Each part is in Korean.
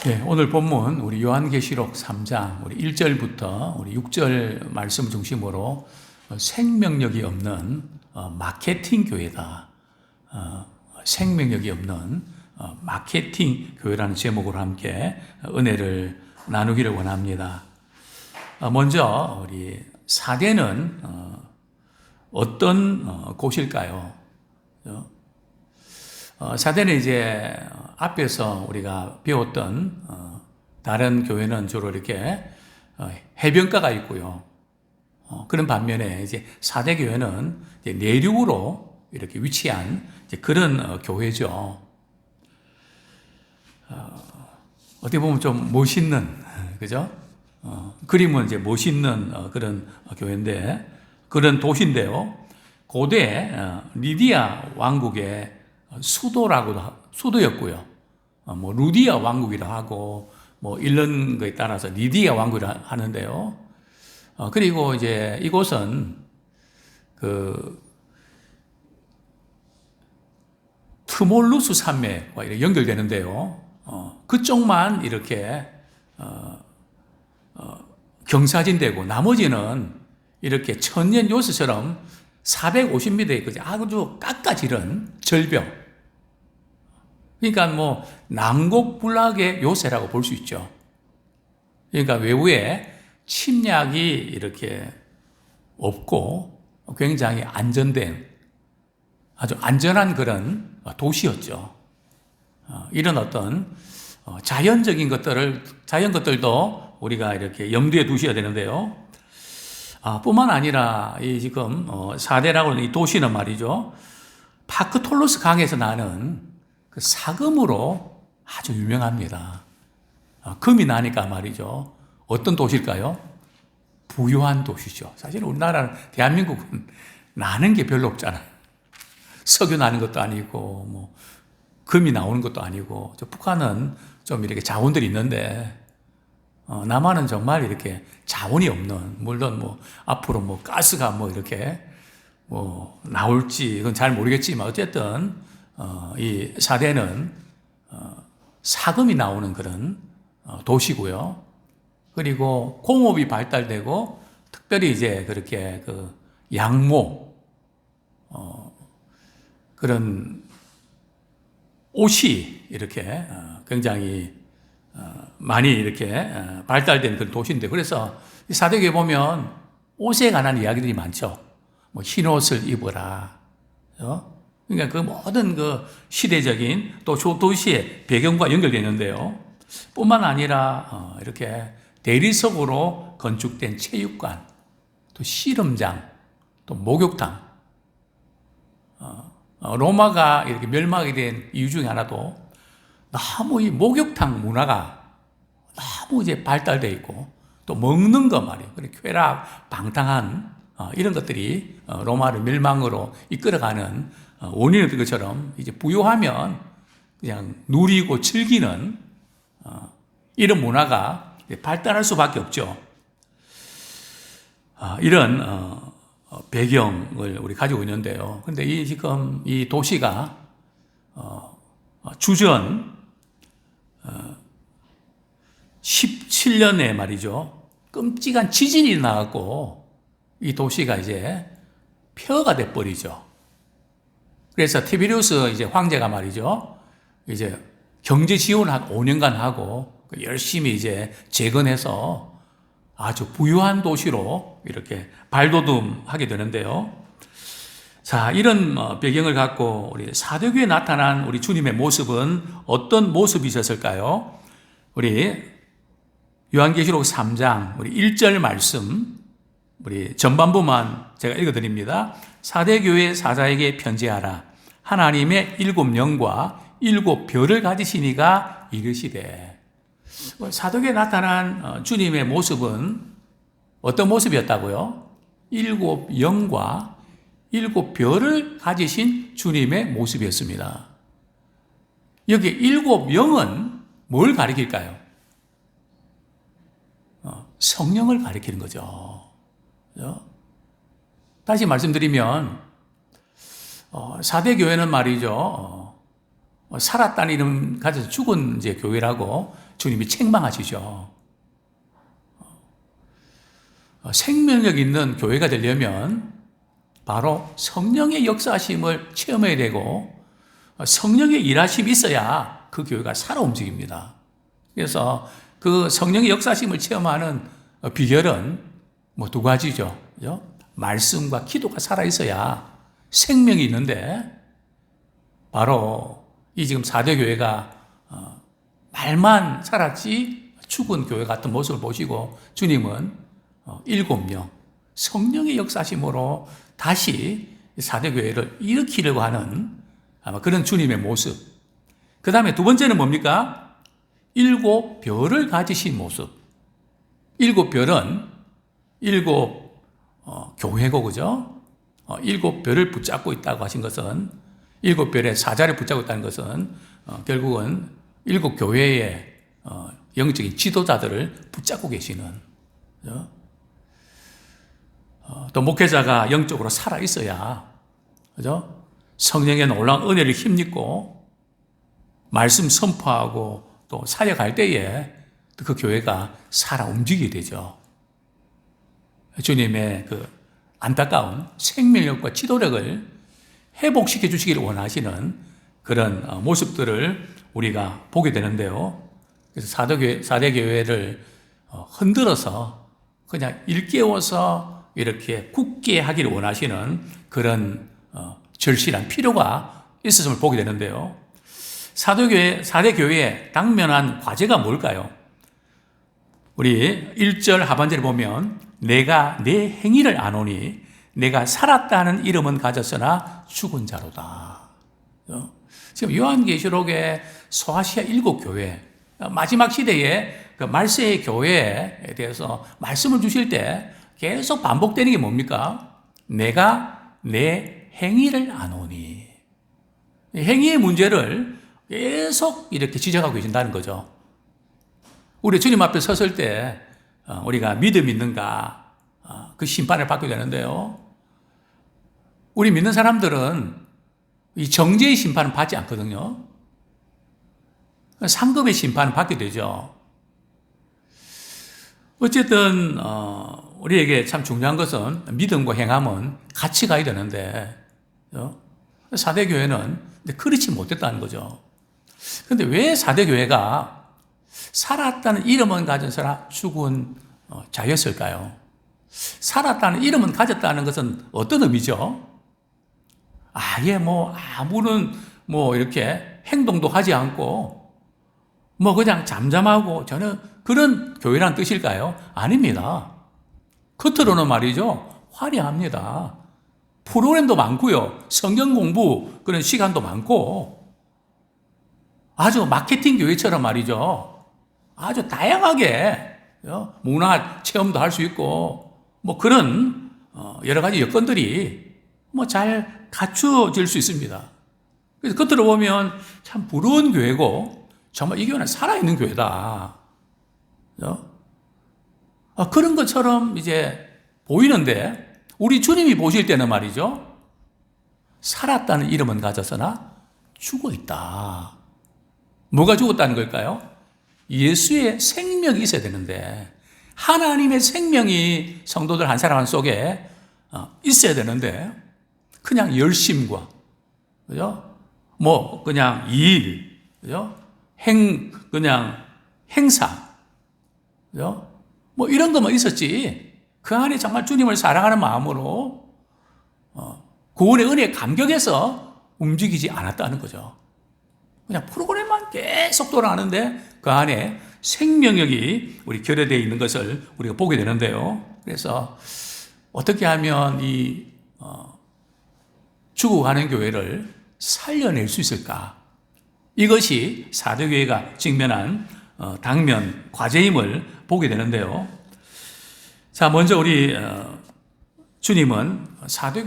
네, 오늘 본문 우리 요한계시록 3장 우리 1절부터 우리 6절 말씀 중심으로 생명력이 없는 마케팅 교회다. 생명력이 없는 마케팅 교회라는 제목으로 함께 은혜를 나누기를 원합니다. 먼저 우리 사대는 어떤 곳일까요? 사대는 이제 앞에서 우리가 배웠던 다른 교회는 주로 이렇게 해변가가 있고요. 그런 반면에 이제 사대 교회는 이제 내륙으로 이렇게 위치한 이제 그런 교회죠. 어떻게 보면 좀 멋있는, 그죠? 그림은 이제 멋있는 그런 교회인데, 그런 도시인데요. 고대 리디아 왕국의 수도였고요. 뭐 루디아 왕국이라 하고 뭐 이런 거에 따라서 리디아 왕국이라 하는데요. 그리고 이제 이곳은 그 트몰루스 산맥과 이렇게 연결되는데요. 그쪽만 이렇게 경사진되고 나머지는 이렇게 천년 요새처럼 450m의 아주 깎아지른 절벽. 그러니까 뭐 난곡불락의 요새라고 볼 수 있죠. 그러니까 외부에 침략이 이렇게 없고 굉장히 안전된 아주 안전한 그런 도시였죠. 이런 어떤 자연 것들도 우리가 이렇게 염두에 두셔야 되는데요. 뿐만 아니라 이 지금 사대라고 하는 이 도시는 말이죠. 파크톨로스 강에서 나는 그 사금으로 아주 유명합니다. 금이 나니까 말이죠. 어떤 도시일까요? 부유한 도시죠. 사실 우리나라는 대한민국은 나는 게 별로 없잖아요. 석유 나는 것도 아니고 뭐 금이 나오는 것도 아니고 북한은 좀 이렇게 자원들이 있는데 남한은 정말 이렇게 자원이 없는, 물론 뭐 앞으로 뭐 가스가 뭐 이렇게 뭐 나올지 그건 잘 모르겠지만 어쨌든 이 사대는 사금이 나오는 그런 도시고요. 그리고 공업이 발달되고 특별히 이제 그렇게 그 양모 그런 옷이 이렇게 굉장히 많이 이렇게 발달된 그런 도시인데, 그래서 사대교에 보면 옷에 관한 이야기들이 많죠. 뭐 흰 옷을 입어라. 그러니까 그 모든 그 시대적인 또 도시의 배경과 연결되는데요. 뿐만 아니라 이렇게 대리석으로 건축된 체육관, 또 씨름장, 또 목욕탕. 로마가 이렇게 멸망하게 된 이유 중에 하나도 너무 이 목욕탕 문화가 너무 이제 발달되어 있고, 또 먹는 거 말이에요. 쾌락, 방탕한 이런 것들이 로마를 멸망으로 이끌어가는 원인이었던 것처럼 이제 부유하면 그냥 누리고 즐기는 이런 문화가 발달할 수밖에 없죠. 이런 배경을 우리 가지고 있는데요. 그런데 지금 이 도시가 주전 17년에 말이죠. 끔찍한 지진이 일어나고 이 도시가 이제 폐허가 돼 버리죠. 그래서 티베리우스 이제 황제가 말이죠. 이제 경제 지원을 한 5년간 하고 열심히 이제 재건해서 아주 부유한 도시로 이렇게 발돋움하게 되는데요. 자, 이런 배경을 갖고 우리 사대교에 나타난 우리 주님의 모습은 어떤 모습이셨을까요? 우리 요한계시록 3장 우리 1절 말씀 우리 전반부만 제가 읽어드립니다. 사대교회 사자에게 편지하라. 하나님의 7영과 7별을 가지신 이가 이르시되. 사도교에 나타난 주님의 모습은 어떤 모습이었다고요? 7영과 7별을 가지신 주님의 모습이었습니다. 여기 7영은 뭘 가리킬까요? 성령을 가리키는 거죠. 다시 말씀드리면 사대교회는 말이죠. 살았다는 이름 가져서 죽은 이제 교회라고 주님이 책망하시죠. 생명력 있는 교회가 되려면 바로 성령의 역사하심을 체험해야 되고 성령의 일하심이 있어야 그 교회가 살아 움직입니다. 그래서 그 성령의 역사하심을 체험하는 비결은 뭐 두 가지죠. 그죠? 말씀과 기도가 살아있어야 생명이 있는데 바로 이 지금 4대 교회가 말만 살았지 죽은 교회 같은 모습을 보시고 주님은 7명 성령의 역사심으로 다시 4대 교회를 일으키려고 하는 아마 그런 주님의 모습. 그 다음에 두 번째는 뭡니까? 7별을 가지신 모습. 7별은 7 교회고, 그죠? 7별을 붙잡고 있다고 하신 것은 7별의 사자를 붙잡고 있다는 것은 결국은 7 교회의 영적인 지도자들을 붙잡고 계시는, 그죠? 또 목회자가 영적으로 살아 있어야, 그죠? 성령의 놀라운 은혜를 힘입고 말씀 선포하고 또 사역할 때에 그 교회가 살아 움직이게 되죠. 주님의 그 안타까운 생명력과 지도력을 회복시켜 주시기를 원하시는 그런 모습들을 우리가 보게 되는데요. 그래서 4대 교회를 흔들어서 그냥 일깨워서 이렇게 굳게 하기를 원하시는 그런 절실한 필요가 있었음을 보게 되는데요. 4대 교회의 당면한 과제가 뭘까요? 우리 1절 하반절에 보면 내가 내 행위를 아노니 내가 살았다는 이름은 가졌으나 죽은 자로다. 지금 요한계시록의 소아시아 7교회 마지막 시대에 그 말세의 교회에 대해서 말씀을 주실 때 계속 반복되는 게 뭡니까? 내가 내 행위를 아노니. 행위의 문제를 계속 이렇게 지적하고 계신다는 거죠. 우리 주님 앞에 섰을 때 우리가 믿음 있는가 그 심판을 받게 되는데요. 우리 믿는 사람들은 이 정죄의 심판을 받지 않거든요. 상급의 심판을 받게 되죠. 어쨌든 우리에게 참 중요한 것은 믿음과 행함은 같이 가야 되는데 4대 교회는 그렇지 못했다는 거죠. 그런데 왜 4대 교회가 살았다는 이름은 가진 사람 죽은 자였을까요? 살았다는 이름은 가졌다는 것은 어떤 의미죠? 아예 아무런 이렇게 행동도 하지 않고 그냥 잠잠하고 저는 그런 교회란 뜻일까요? 아닙니다. 겉으로는 말이죠. 화려합니다. 프로그램도 많고요. 성경 공부 그런 시간도 많고 아주 마케팅 교회처럼 말이죠. 아주 다양하게 문화 체험도 할 수 있고 그런 여러 가지 여건들이 잘 갖추어질 수 있습니다. 그래서 겉으로 보면 참 부러운 교회고 정말 이 교회는 살아있는 교회다. 그런 것처럼 이제 보이는데 우리 주님이 보실 때는 말이죠. 살았다는 이름은 가졌으나 죽어 있다. 뭐가 죽었다는 걸까요? 예수의 생명이 있어야 되는데 하나님의 생명이 성도들 한 사람 속에 있어야 되는데 그냥 열심과 그죠? 그냥 일, 그죠? 그냥 행사, 그죠? 이런 것만 있었지 그 안에 정말 주님을 사랑하는 마음으로 구원의 은혜에 감격해서 움직이지 않았다는 거죠. 그냥 프로그램만 계속 돌아가는데 그 안에 생명력이 우리 결여되어 있는 것을 우리가 보게 되는데요. 그래서 어떻게 하면 이 죽어가는 교회를 살려낼 수 있을까? 이것이 4대 교회가 직면한 당면 과제임을 보게 되는데요. 자, 먼저 우리 주님은 4대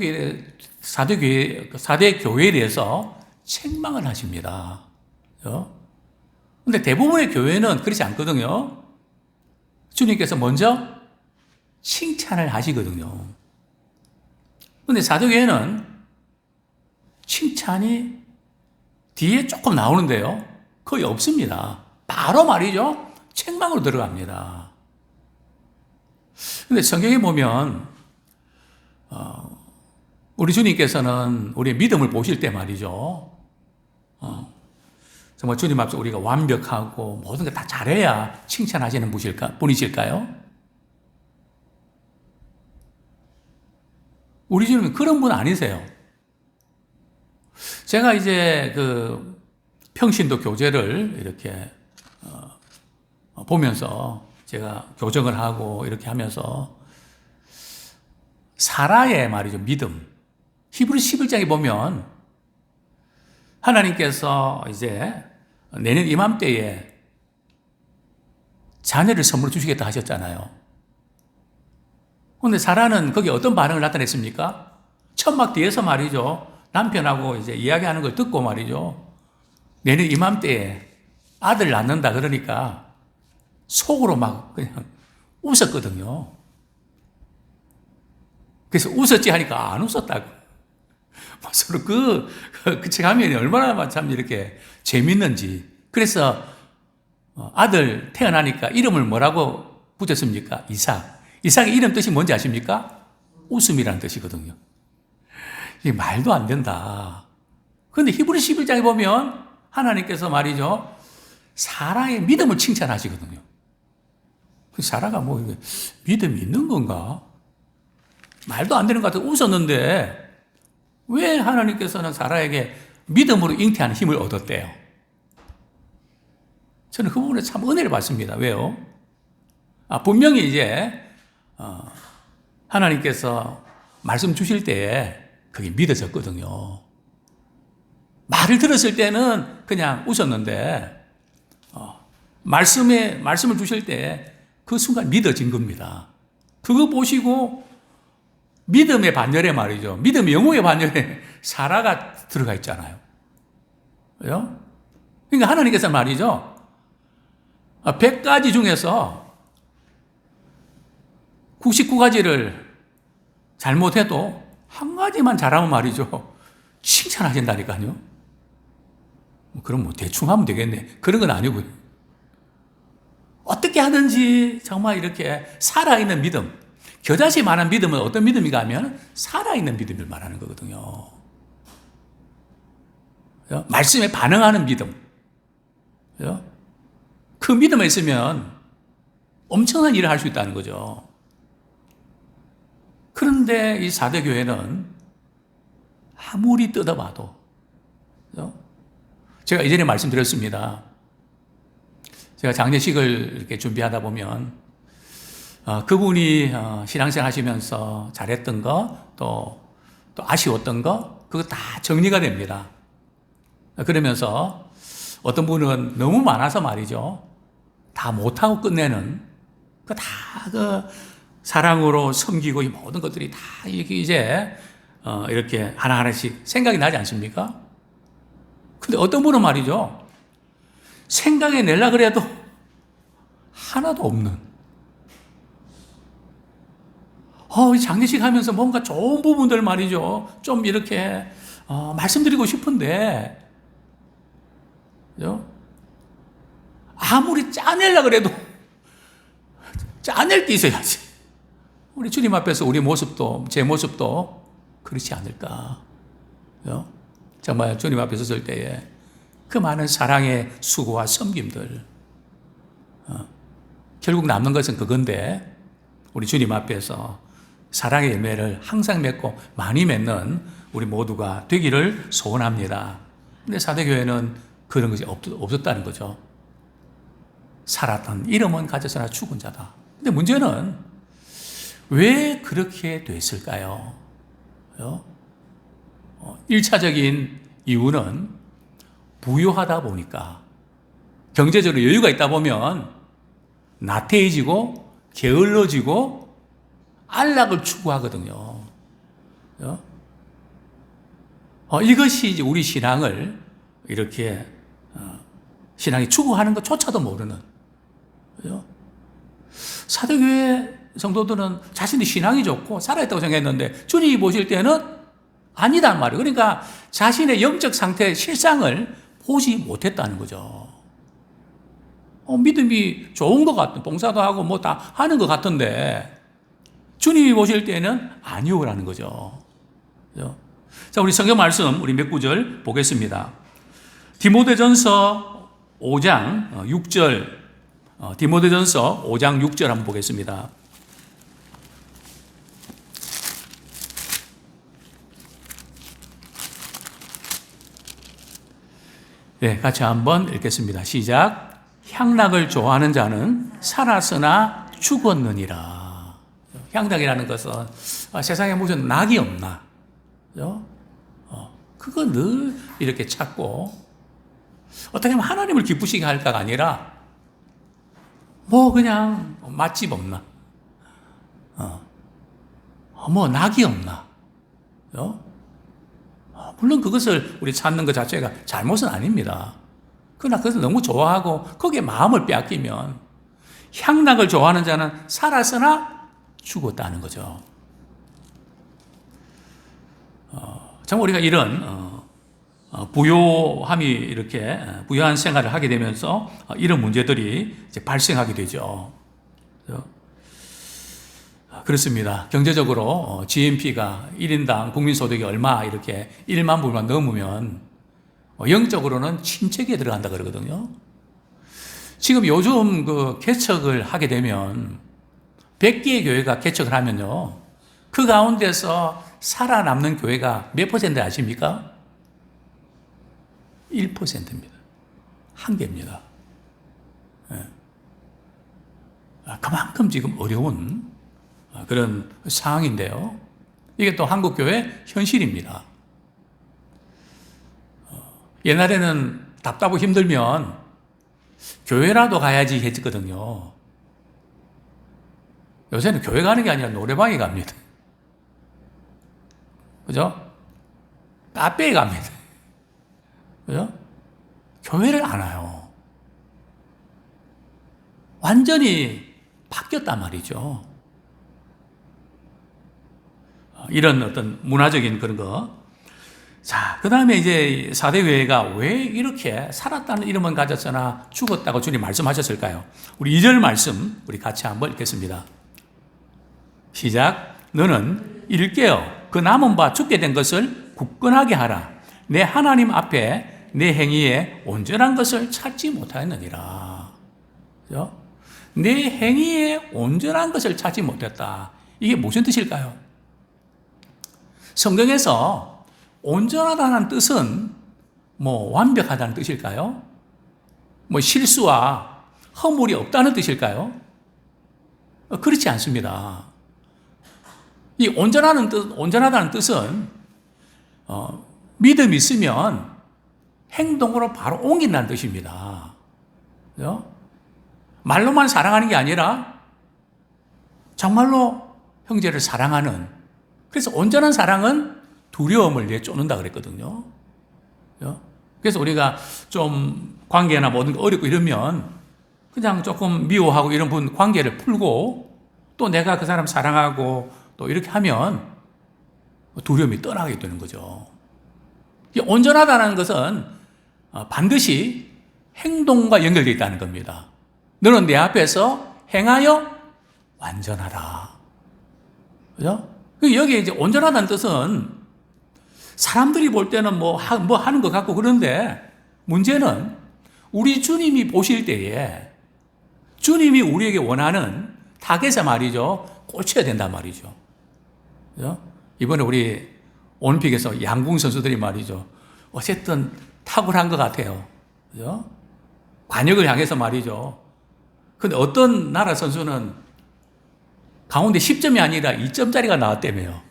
교회에 대해서 책망을 하십니다. 그런데 대부분의 교회는 그렇지 않거든요. 주님께서 먼저 칭찬을 하시거든요. 그런데 4대 교회는 칭찬이 뒤에 조금 나오는데요. 거의 없습니다. 바로 말이죠. 책망으로 들어갑니다. 근데 성경에 보면, 우리 주님께서는 우리의 믿음을 보실 때 말이죠. 정말 주님 앞에서 우리가 완벽하고 모든 걸 다 잘해야 칭찬하시는 분이실까요? 우리 주님은 그런 분 아니세요. 제가 이제 그 평신도 교재를 이렇게 보면서 제가 교정을 하고 이렇게 하면서 사라의 말이죠. 믿음. 히브리 11장에 보면 하나님께서 이제 내년 이맘때에 자녀를 선물로 주시겠다 하셨잖아요. 그런데 사라는 거기에 어떤 반응을 나타냈습니까? 천막 뒤에서 말이죠. 남편하고 이제 이야기하는 걸 듣고 말이죠. 내년 이맘때에 아들 낳는다 그러니까 속으로 막 그냥 웃었거든요. 그래서 웃었지 하니까 안 웃었다고. 서로 그 체감이 얼마나 참 이렇게 재밌는지. 그래서 아들 태어나니까 이름을 뭐라고 붙였습니까? 이삭. 이삭의 이름 뜻이 뭔지 아십니까? 웃음이라는 뜻이거든요. 이게 말도 안 된다. 그런데 히브리 11장에 보면 하나님께서 말이죠. 사라의 믿음을 칭찬하시거든요. 사라가 뭐 믿음이 있는 건가? 말도 안 되는 것 같아서 웃었는데 왜 하나님께서는 사라에게 믿음으로 잉태하는 힘을 얻었대요? 저는 그 부분에 참 은혜를 받습니다. 왜요? 분명히 이제 하나님께서 말씀 주실 때에 그게 믿어졌거든요. 말을 들었을 때는 그냥 웃었는데 말씀을 주실 때 그 순간 믿어진 겁니다. 그거 보시고 믿음의 반열에 말이죠. 믿음의 영웅의 반열에 사라가 들어가 있잖아요. 그죠? 그러니까 하나님께서 말이죠. 100가지 중에서 99가지를 잘못해도 한 가지만 잘하면 말이죠. 칭찬하신다니까요. 그럼 뭐 대충 하면 되겠네. 그런 건 아니고요. 어떻게 하든지 정말 이렇게 살아있는 믿음. 겨자씨 말한 믿음은 어떤 믿음인가 하면 살아있는 믿음을 말하는 거거든요. 말씀에 반응하는 믿음. 그 믿음에 있으면 엄청난 일을 할 수 있다는 거죠. 그런데 이 사대교회는 아무리 뜯어봐도, 제가 이전에 말씀드렸습니다. 제가 장례식을 이렇게 준비하다 보면 그분이 신앙생활 하시면서 잘했던 거, 또 아쉬웠던 거, 그거 다 정리가 됩니다. 그러면서 어떤 분은 너무 많아서 말이죠. 다 못하고 끝내는, 그 사랑으로 섬기고 이 모든 것들이 다 이제 이렇게 하나하나씩 생각이 나지 않습니까? 근데 어떤 분은 말이죠. 생각해 내려 그래도 하나도 없는. 이 장례식 하면서 뭔가 좋은 부분들 말이죠. 좀 이렇게 말씀드리고 싶은데, 그죠? 아무리 짜내려 그래도 짜낼 게 있어야지. 우리 주님 앞에서 우리 모습도, 제 모습도 그렇지 않을까. 그죠? 정말 주님 앞에 섰을 때에 그 많은 사랑의 수고와 섬김들, 결국 남는 것은 그건데, 우리 주님 앞에서 사랑의 열매를 항상 맺고 많이 맺는 우리 모두가 되기를 소원합니다. 근데 사대교회는 그런 것이 없었다는 거죠. 살았던 이름은 가졌으나 죽은 자다. 근데 문제는 왜 그렇게 됐을까요? 1차적인 이유는 부유하다 보니까, 경제적으로 여유가 있다 보면 나태해지고 게을러지고 안락을 추구하거든요. 이것이 이제 우리 신앙을 이렇게 신앙이 추구하는 것조차도 모르는. 사대교회 성도들은 자신의 신앙이 좋고 살아있다고 생각했는데 주님이 보실 때는 아니단 말이에요. 그러니까 자신의 영적 상태의 실상을 보지 못했다는 거죠. 믿음이 좋은 것 같은, 봉사도 하고 뭐 다 하는 것 같은데, 주님이 보실 때는 아니오라는 거죠. 그죠? 자, 우리 성경 말씀, 우리 몇 구절 보겠습니다. 디모데전서 5장 6절, 디모데전서 5장 6절 한번 보겠습니다. 네, 같이 한번 읽겠습니다. 시작. 향락을 좋아하는 자는 살았으나 죽었느니라. 향락이라는 것은 세상에 무슨 낙이 없나? 그죠? 그거 늘 이렇게 찾고 어떻게 하면 하나님을 기쁘시게 할까가 아니라 뭐 그냥 맛집 없나? 뭐 낙이 없나? 그죠? 물론 그것을 우리 찾는 것 자체가 잘못은 아닙니다. 그러나 그것을 너무 좋아하고 거기에 마음을 빼앗기면 향락을 좋아하는 자는 살았으나 죽었다는 거죠. 참 우리가 이런 부요함이 이렇게 부유한 생활을 하게 되면서 이런 문제들이 이제 발생하게 되죠. 그렇습니다. 경제적으로 GNP가 1인당 국민소득이 얼마 이렇게 1만 불만 넘으면 영적으로는 침체기에 들어간다 그러거든요. 지금 요즘 그 개척을 하게 되면 100개의 교회가 개척을 하면요. 그 가운데서 살아남는 교회가 몇 퍼센트 아십니까? 1%입니다. 한 개입니다. 그만큼 지금 어려운 그런 상황인데요. 이게 또 한국교회 현실입니다. 옛날에는 답답하고 힘들면 교회라도 가야지 했거든요. 요새는 교회 가는 게 아니라 노래방에 갑니다. 그죠? 카페에 갑니다. 그죠? 교회를 안 와요. 완전히 바뀌었단 말이죠. 이런 어떤 문화적인 그런 거. 자, 그 다음에 이제 4대 교회가 왜 이렇게 살았다는 이름은 가졌으나 죽었다고 주님 말씀하셨을까요? 우리 2절 말씀, 우리 같이 한번 읽겠습니다. 시작. 너는 이를 깨어 그 남은 바 죽게 된 것을 굳건하게 하라. 내 하나님 앞에 내 행위에 온전한 것을 찾지 못하였느니라. 그죠? 내 행위에 온전한 것을 찾지 못했다. 이게 무슨 뜻일까요? 성경에서 온전하다는 뜻은 뭐 완벽하다는 뜻일까요? 뭐 실수와 허물이 없다는 뜻일까요? 그렇지 않습니다. 이 온전하다는 뜻은 믿음이 있으면 행동으로 바로 옮긴다는 뜻입니다. 그죠? 말로만 사랑하는 게 아니라 정말로 형제를 사랑하는, 그래서 온전한 사랑은 두려움을 내쫓는다 그랬거든요. 그죠? 그래서 우리가 좀 관계나 모든 게 어렵고 이러면 그냥 조금 미워하고 이런 분 관계를 풀고 또 내가 그 사람 사랑하고 또 이렇게 하면 두려움이 떠나게 되는 거죠. 온전하다는 것은 반드시 행동과 연결되어 있다는 겁니다. 너는 내 앞에서 행하여 완전하라. 그죠? 여기에 이제 온전하다는 뜻은 사람들이 볼 때는 뭐 하는 것 같고 그런데 문제는 우리 주님이 보실 때에 주님이 우리에게 원하는 타겟에 말이죠. 꽂혀야 된단 말이죠. 그죠? 이번에 우리 올림픽에서 양궁 선수들이 말이죠. 어쨌든 탁월한 것 같아요. 그죠? 관역을 향해서 말이죠. 근데 어떤 나라 선수는 가운데 10점이 아니라 2점짜리가 나왔다며요.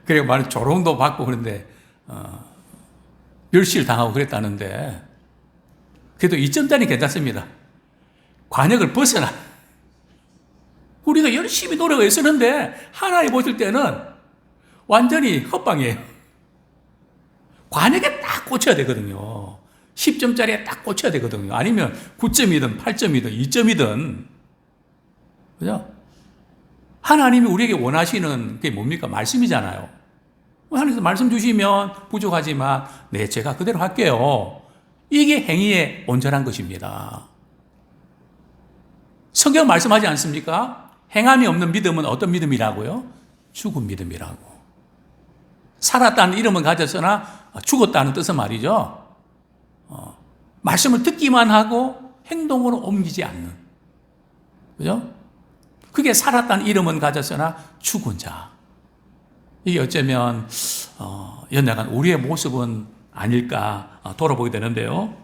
그리고 말 조롱도 받고 그런데 멸시를 당하고 그랬다는데 그래도 2점짜리 괜찮습니다. 관역을 벗어나. 우리가 열심히 노력을 했었는데 하나님 보실 때는 완전히 헛방이에요. 관역에 딱 꽂혀야 되거든요. 10점짜리에 딱 꽂혀야 되거든요. 아니면 9점이든 8점이든 2점이든. 그죠? 하나님이 우리에게 원하시는 게 뭡니까? 말씀이잖아요. 하나님께서 말씀 주시면 부족하지만 네, 제가 그대로 할게요. 이게 행위의 온전한 것입니다. 성경 말씀하지 않습니까? 행함이 없는 믿음은 어떤 믿음이라고요? 죽은 믿음이라고. 살았다는 이름은 가졌으나 죽었다는 뜻은 말이죠. 말씀을 듣기만 하고 행동으로 옮기지 않는. 그죠? 그게 살았다는 이름은 가졌으나 죽은 자. 이게 어쩌면 연약한 우리의 모습은 아닐까 돌아보게 되는데요.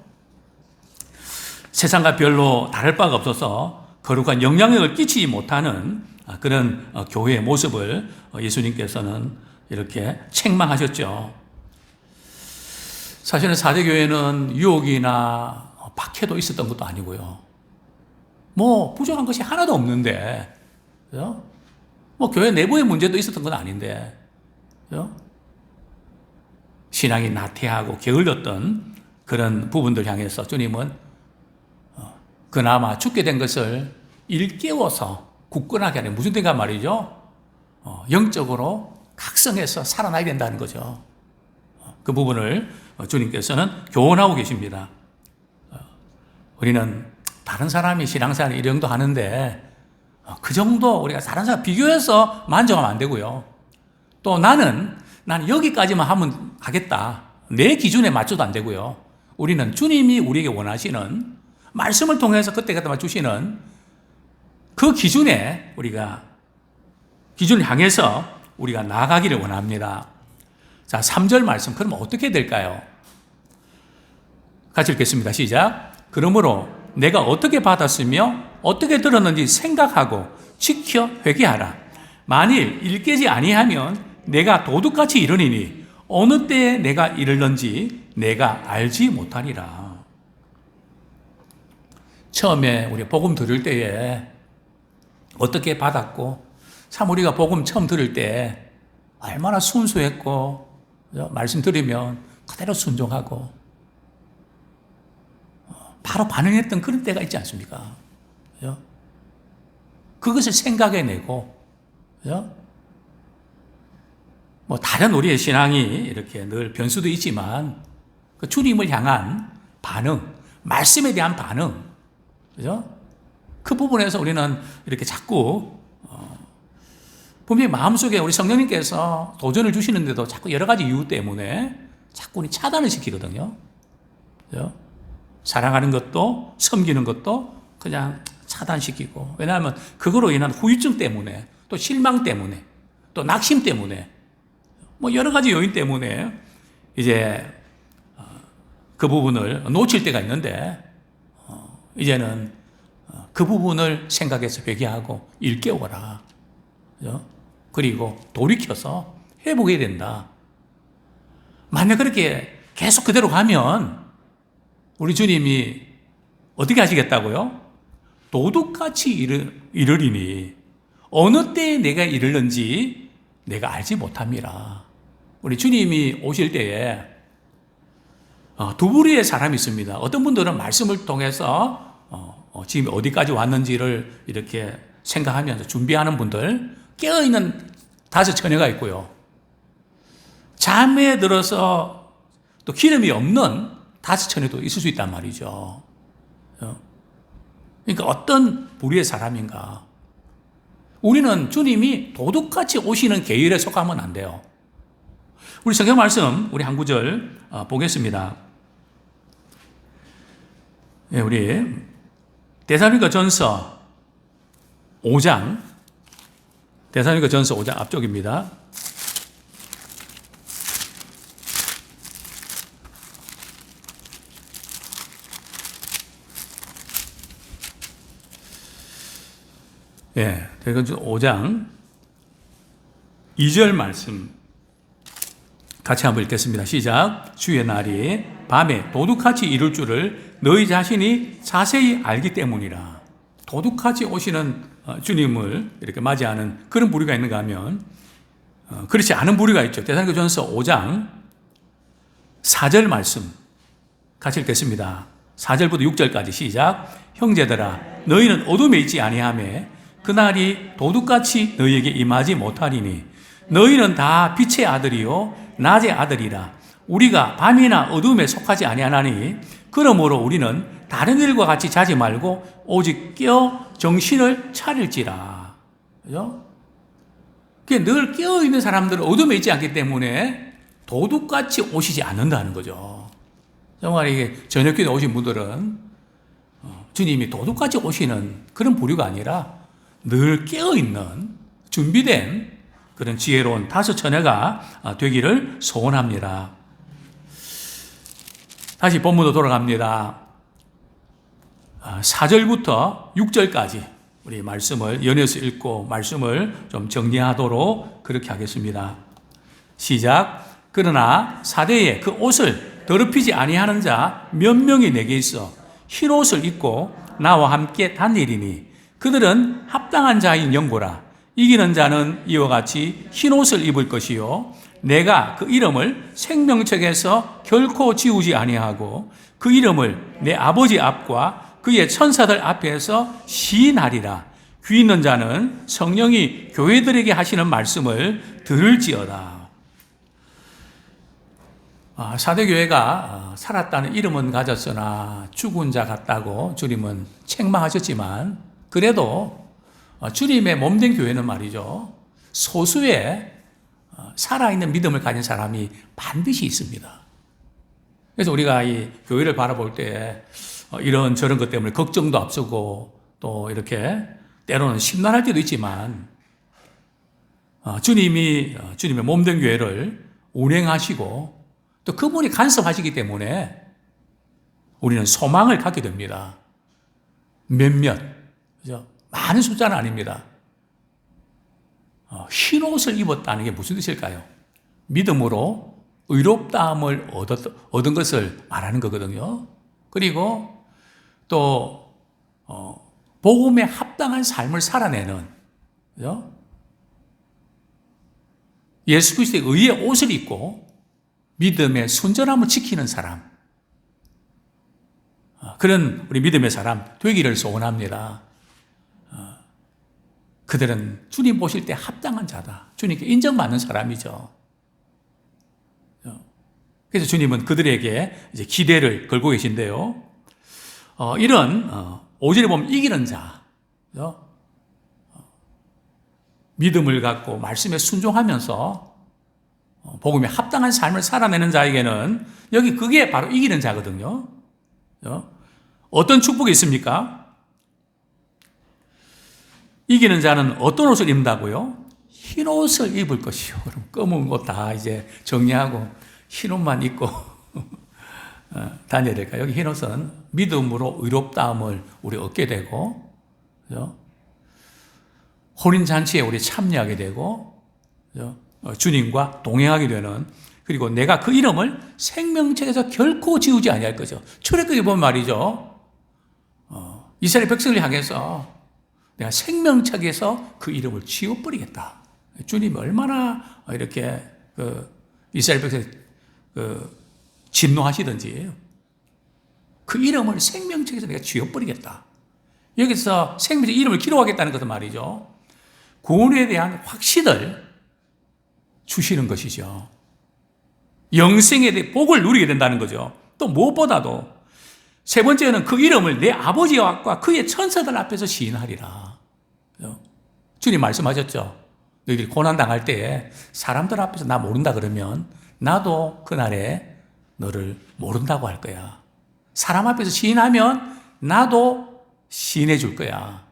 세상과 별로 다를 바가 없어서 거룩한 영향력을 끼치지 못하는 그런 교회의 모습을 예수님께서는 이렇게 책망하셨죠. 사실은 4대 교회는 유혹이나 박해도 있었던 것도 아니고요. 뭐 부족한 것이 하나도 없는데, 그죠? 뭐 교회 내부의 문제도 있었던 건 아닌데, 그죠? 신앙이 나태하고 게을렀던 그런 부분들 향해서 주님은 그나마 죽게 된 것을 일깨워서 굳건하게 하는, 무슨 뜻인가 말이죠? 영적으로 각성해서 살아나야 된다는 거죠. 그 부분을 주님께서는 교훈하고 계십니다. 우리는 다른 사람이 신앙생활 이 정도 하는데 그 정도 우리가 다른 사람 비교해서 만족하면 안 되고요. 또 나는 여기까지만 하면 하겠다. 내 기준에 맞춰도 안 되고요. 우리는 주님이 우리에게 원하시는 말씀을 통해서 그때그때 주시는 그 기준에 기준을 향해서 우리가 나아가기를 원합니다. 자, 3절 말씀. 그럼 어떻게 될까요? 같이 읽겠습니다. 시작. 그러므로 내가 어떻게 받았으며 어떻게 들었는지 생각하고 지켜 회개하라. 만일 일깨지 아니하면 내가 도둑같이 이르리니 어느 때에 내가 이르는지 내가 알지 못하리라. 처음에 우리 복음 들을 때에 어떻게 받았고, 참 우리가 복음 처음 들을 때 얼마나 순수했고, 말씀 들으면 그대로 순종하고 바로 반응했던 그런 때가 있지 않습니까? 그것을 생각해내고, 뭐 다른 우리의 신앙이 이렇게 늘 변수도 있지만 그 주님을 향한 반응, 말씀에 대한 반응, 그죠? 그 부분에서 우리는 이렇게 자꾸 분명히 마음속에 우리 성령님께서 도전을 주시는데도 자꾸 여러 가지 이유 때문에 자꾸 우리 차단을 시키거든요. 그죠? 사랑하는 것도 섬기는 것도 그냥 차단시키고, 왜냐하면 그거로 인한 후유증 때문에, 또 실망 때문에, 또 낙심 때문에, 뭐 여러 가지 요인 때문에 이제 그 부분을 놓칠 때가 있는데, 이제는 그 부분을 생각해서 회개하고 일깨워라. 그죠? 그리고 돌이켜서 회복해야 된다. 만약 그렇게 계속 그대로 가면 우리 주님이 어떻게 하시겠다고요? 도둑같이 이르리니 어느 때에 내가 이르는지 내가 알지 못함이라. 우리 주님이 오실 때에 두 부류의 사람이 있습니다. 어떤 분들은 말씀을 통해서 지금 어디까지 왔는지를 이렇게 생각하면서 준비하는 분들, 깨어있는 5 처녀가 있고요. 잠에 들어서 또 기름이 없는 5 처녀도 있을 수 있단 말이죠. 그러니까 어떤 부류의 사람인가? 우리는 주님이 도둑같이 오시는 계율에 속하면 안 돼요. 우리 성경 말씀, 우리 한 구절 보겠습니다. 우리 데살로니가전서 5장, 데살로니가전서 5장 앞쪽입니다. 데살로니가전서 5장 2절 말씀 같이 한번 읽겠습니다. 시작. 주의 날이 밤에 도둑같이 이룰 줄을 너희 자신이 자세히 알기 때문이라. 도둑같이 오시는 주님을 이렇게 맞이하는 그런 부류가 있는가 하면 그렇지 않은 부류가 있죠. 데살로니가전서 5장 4절 말씀 같이 읽겠습니다. 4절부터 6절까지 시작. 형제들아 너희는 어둠에 있지 아니하매 그날이 도둑같이 너희에게 임하지 못하리니 너희는 다 빛의 아들이요 낮의 아들이라. 우리가 밤이나 어둠에 속하지 아니하나니 그러므로 우리는 다른 일과 같이 자지 말고 오직 깨어 정신을 차릴지라. 그죠? 늘 깨어있는 사람들은 어둠에 있지 않기 때문에 도둑같이 오시지 않는다는 거죠. 정말 이게 저녁기도에 오신 분들은 주님이 도둑같이 오시는 그런 부류가 아니라 늘 깨어있는 준비된 그런 지혜로운 다섯 처녀가 되기를 소원합니다. 다시 본문으로 돌아갑니다. 4절부터 6절까지 우리 말씀을 연이어서 읽고 말씀을 좀 정리하도록 그렇게 하겠습니다. 시작. 그러나 사대에 그 옷을 더럽히지 아니하는 자 몇 명이 내게 있어 흰 옷을 입고 나와 함께 다니리니 그들은 합당한 자인 영고라. 이기는 자는 이와 같이 흰 옷을 입을 것이요 내가 그 이름을 생명책에서 결코 지우지 아니하고 그 이름을 내 아버지 앞과 그의 천사들 앞에서 시인하리라. 귀 있는 자는 성령이 교회들에게 하시는 말씀을 들을지어다. 사대교회가 살았다는 이름은 가졌으나 죽은 자 같다고 주님은 책망하셨지만 그래도 주님의 몸된 교회는 말이죠. 소수의 살아있는 믿음을 가진 사람이 반드시 있습니다. 그래서 우리가 이 교회를 바라볼 때 이런 저런 것 때문에 걱정도 앞서고 또 이렇게 때로는 심란할 때도 있지만 주님이 주님의 몸된 교회를 운행하시고 또 그분이 간섭하시기 때문에 우리는 소망을 갖게 됩니다. 몇몇, 그죠? 많은 숫자는 아닙니다. 흰 옷을 입었다는 게 무슨 뜻일까요? 믿음으로 의롭다함을 얻은 것을 말하는 거거든요. 그리고 또 복음에 합당한 삶을 살아내는, 그죠? 예수 그리스도의 의의 옷을 입고 믿음의 순전함을 지키는 사람, 그런 우리 믿음의 사람 되기를 소원합니다. 그들은 주님 보실 때 합당한 자다. 주님께 인정받는 사람이죠. 그래서 주님은 그들에게 이제 기대를 걸고 계신데요. 이런 5절에 보면 이기는 자, 믿음을 갖고 말씀에 순종하면서 복음에 합당한 삶을 살아내는 자에게는 여기 그게 바로 이기는 자거든요. 어떤 축복이 있습니까? 이기는 자는 어떤 옷을 입는다고요? 흰 옷을 입을 것이요. 그럼 검은 옷 다 이제 정리하고 흰 옷만 입고 다녀야 될까요? 여기 흰 옷은 믿음으로 의롭다함을 우리 얻게 되고, 그죠? 혼인잔치에 우리 참여하게 되고, 그죠? 주님과 동행하게 되는, 그리고 내가 그 이름을 생명책에서 결코 지우지 아니할 거죠. 출애굽기 보면 말이죠. 이스라엘 백성을 향해서 내가 생명책에서 그 이름을 지워버리겠다. 주님이 얼마나 이렇게 이스라엘 백성 진노하시든지 그 이름을 생명책에서 내가 지워버리겠다. 여기서 생명책 이름을 기록하겠다는 것은 말이죠. 구원에 대한 확신을 주시는 것이죠. 영생에 대해 복을 누리게 된다는 거죠. 또 무엇보다도 세 번째는 그 이름을 내 아버지와 그의 천사들 앞에서 시인하리라. 주님 말씀하셨죠. 너희들이 고난당할 때에 사람들 앞에서 나 모른다 그러면 나도 그날에 너를 모른다고 할 거야. 사람 앞에서 시인하면 나도 시인해 줄 거야.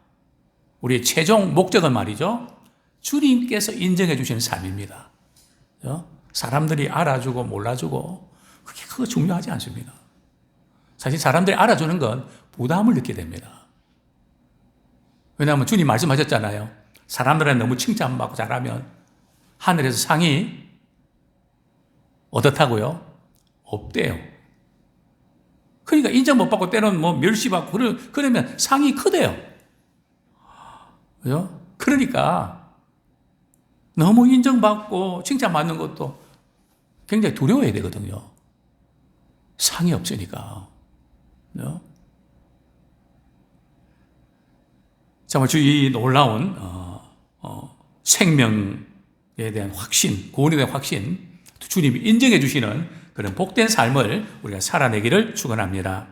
우리의 최종 목적은 말이죠. 주님께서 인정해 주시는 삶입니다. 사람들이 알아주고 몰라주고 그게 중요하지 않습니다. 사실 사람들이 알아주는 건 부담을 느끼게 됩니다. 왜냐하면 주님 말씀하셨잖아요. 사람들한테 너무 칭찬받고 잘하면 하늘에서 상이 어떻다고요? 없대요. 그러니까 인정 못 받고 때로는 멸시받고 그러면 상이 크대요. 그죠? 그러니까 너무 인정받고 칭찬받는 것도 굉장히 두려워해야 되거든요. 상이 없으니까. 그죠? 정말 이 놀라운 생명에 대한 확신, 구원에 대한 확신, 주님이 인정해 주시는 그런 복된 삶을 우리가 살아내기를 축원합니다.